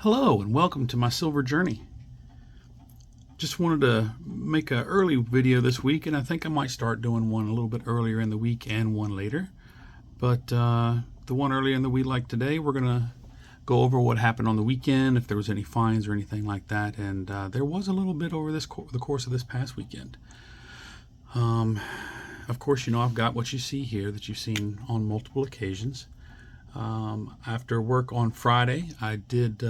Hello and welcome to my silver journey. Just wanted to make an early video this week, and I think I might start doing one a little bit earlier in the week and one later. But the one earlier in the week, like today, we're going to go over what happened on the weekend, if there was any fines or anything like that. And there was a little bit over the course of this past weekend. Of course, you know, I've got what you see here that you've seen on multiple occasions. After work on Friday, I did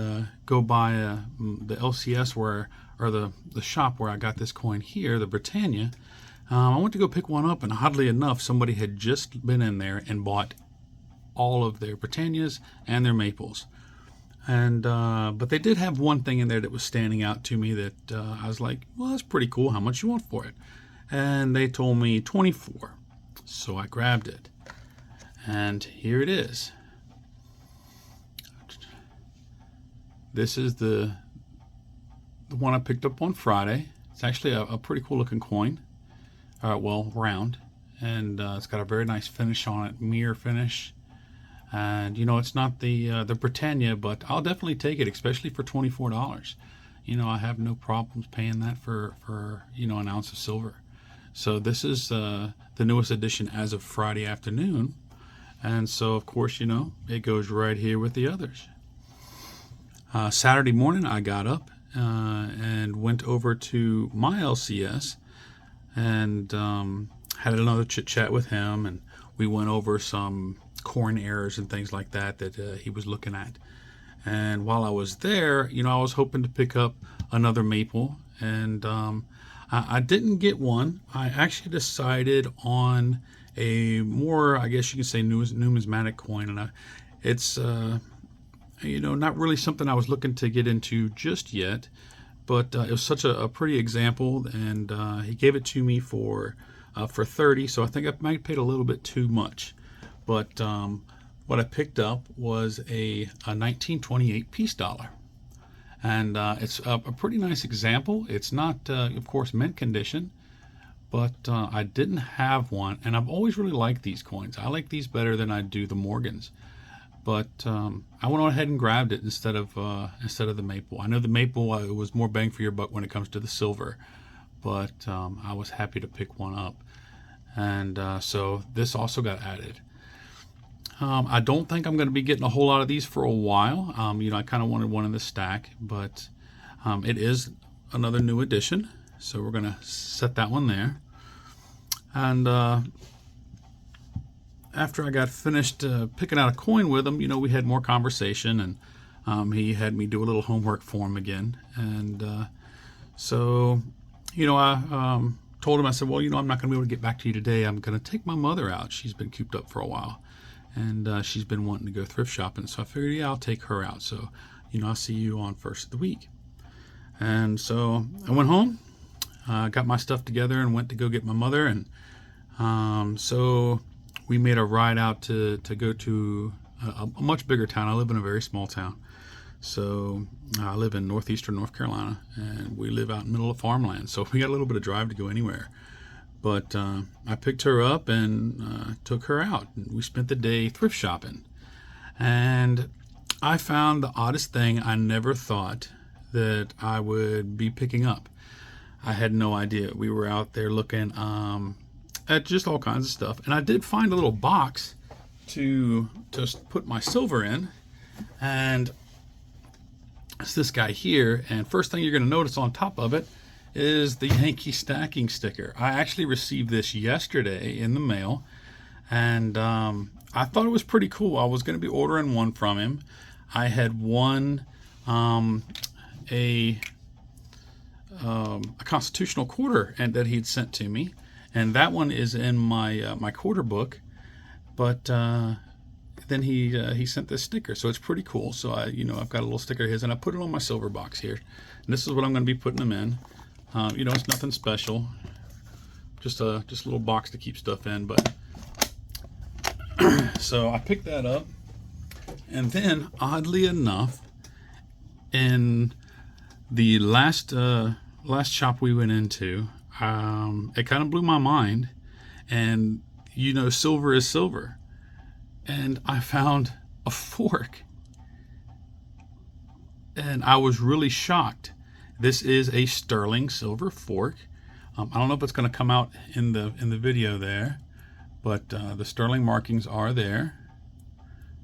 go by the LCS or the shop where I got this coin here, the Britannia. I went to go pick one up, and oddly enough, somebody had just been in there and bought all of their Britannias and their maples. And but they did have one thing in there that was standing out to me that I was like, well, that's pretty cool. How much you want for it? And they told me 24. So I grabbed it. And here it is. This is the one I picked up on Friday. It's actually a pretty cool looking coin. Well, round. And it's got a very nice finish on it, mirror finish. And you know, it's not the Britannia, but I'll definitely take it, especially for $24. You know, I have no problems paying that for you know, an ounce of silver. So this is the newest edition as of Friday afternoon. And so, of course, you know, it goes right here with the others. Saturday morning, I got up and went over to my LCS and had another chit chat with him, and we went over some coin errors and things like that he was looking at. And while I was there, you know, I was hoping to pick up another maple, and I didn't get one. I actually decided on a more, I guess you could say, numismatic coin, and it's you know, not really something I was looking to get into just yet, but it was such a pretty example, and he gave it to me for 30, so I think I might have paid a little bit too much. But what I picked up was a 1928 peace dollar, and it's a pretty nice example. It's not, of course, mint condition, but I didn't have one, and I've always really liked these coins. I like these better than I do the Morgans. But I went on ahead and grabbed it instead of the maple. I know the maple was more bang for your buck when it comes to the silver, but I was happy to pick one up, and so this also got added. I don't think I'm going to be getting a whole lot of these for a while. You know, I kind of wanted one in the stack, but it is another new edition, so we're going to set that one there. And after I got finished picking out a coin with him, you know, we had more conversation, and he had me do a little homework for him again. And so, you know, I told him, I said, well, you know, I'm not going to be able to get back to you today. I'm going to take my mother out. She's been cooped up for a while, and she's been wanting to go thrift shopping. So I figured, yeah, I'll take her out. So, you know, I'll see you on first of the week. And so I went home, got my stuff together, and went to go get my mother. And so we made a ride out to go to a much bigger town. I live in a very small town. So I live in northeastern North Carolina, and we live out in the middle of farmland. So we got a little bit of drive to go anywhere. But I picked her up and took her out. We spent the day thrift shopping. And I found the oddest thing I never thought that I would be picking up. I had no idea. We were out there looking at just all kinds of stuff, and I did find a little box to put my silver in, and it's this guy here. And first thing you're going to notice on top of it is the Yankee stacking sticker. I actually received this yesterday in the mail, and I thought it was pretty cool. I was going to be ordering one from him. I had won a constitutional quarter and that he'd sent to me. And that one is in my my quarter book, but then he sent this sticker, so it's pretty cool. So I've got a little sticker of his, and I put it on my silver box here. And this is what I'm going to be putting them in. You know, it's nothing special, just a little box to keep stuff in. But so I picked that up, and then oddly enough, in the last shop we went into, it kind of blew my mind. And you know, silver is silver, and I found a fork and I was really shocked. This is a sterling silver fork. I don't know if it's going to come out in the video there, but the sterling markings are there.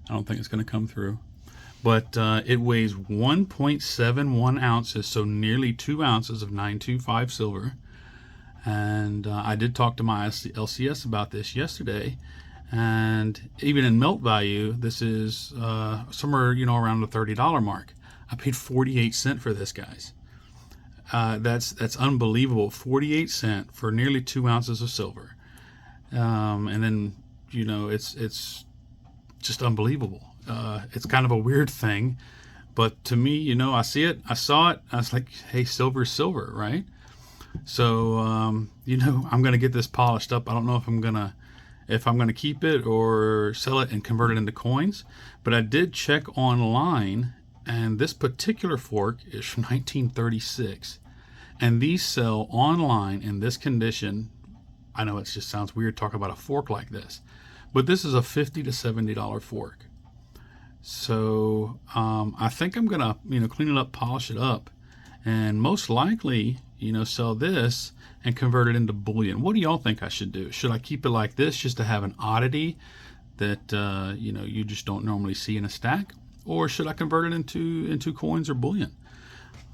I don't think it's going to come through, but it weighs 1.71 ounces, so nearly 2 ounces of 925 silver. And I did talk to my LCS about this yesterday, and even in melt value, this is somewhere around the $30 mark. I paid 48 cents for this, guys. That's unbelievable. 48 cents for nearly 2 ounces of silver, and then it's just unbelievable. It's kind of a weird thing, but to me, I see it, I saw it, I was like, hey, silver's silver, right? So I'm gonna get this polished up. I don't know if I'm gonna keep it or sell it and convert it into coins, but I did check online, and this particular fork is from 1936, and these sell online in this condition. I know it just sounds weird talking about a fork like this, but this is a $50 to $70 fork. So I think I'm gonna clean it up, polish it up, and most likely sell this and convert it into bullion. What do y'all think I should do? Should I keep it like this just to have an oddity that you just don't normally see in a stack, or should I convert it into coins or bullion?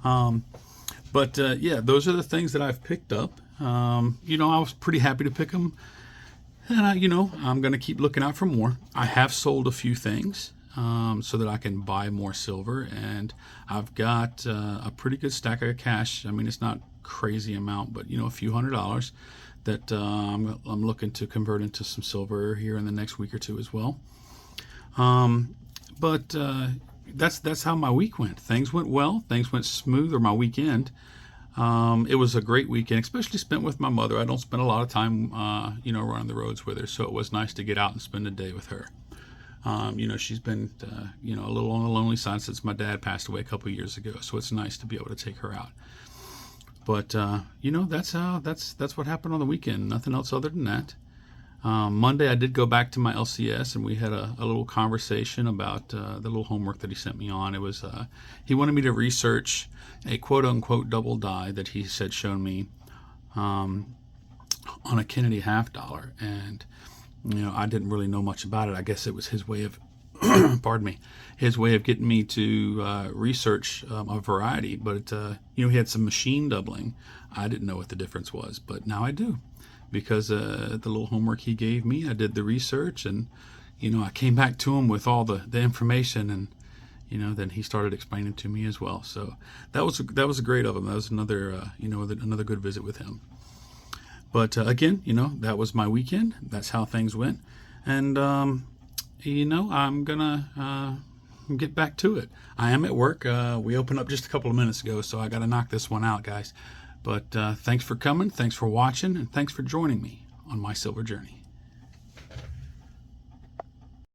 But yeah, those are the things that I've picked up. I was pretty happy to pick them, and I'm going to keep looking out for more. I have sold a few things so that I can buy more silver, and I've got a pretty good stack of cash. I mean, it's not crazy amount, but a few $100s that I'm looking to convert into some silver here in the next week or two as well. But that's how my week went. Things went well. Things went smooth, or my weekend. It was a great weekend, especially spent with my mother. I don't spend a lot of time, running the roads with her, so it was nice to get out and spend a day with her. She's been, a little on the lonely side since my dad passed away a couple of years ago, so it's nice to be able to take her out. But that's what happened on the weekend. Nothing else other than that. Monday I did go back to my LCS, and we had a little conversation about the little homework that he sent me on. It was he wanted me to research a quote-unquote double die that he said shown me on a Kennedy half dollar, and I didn't really know much about it. I guess it was his way of pardon me, his way of getting me to research a variety. But he had some machine doubling. I didn't know what the difference was, but now I do, because the little homework he gave me, I did the research, and I came back to him with all the information, and then he started explaining to me as well. So that was great of him. That was another another good visit with him. But again, that was my weekend. That's how things went, and I'm gonna get back to it. I am at work. We opened up just a couple of minutes ago, so I got to knock this one out, guys. But thanks for coming, thanks for watching, and thanks for joining me on my silver journey.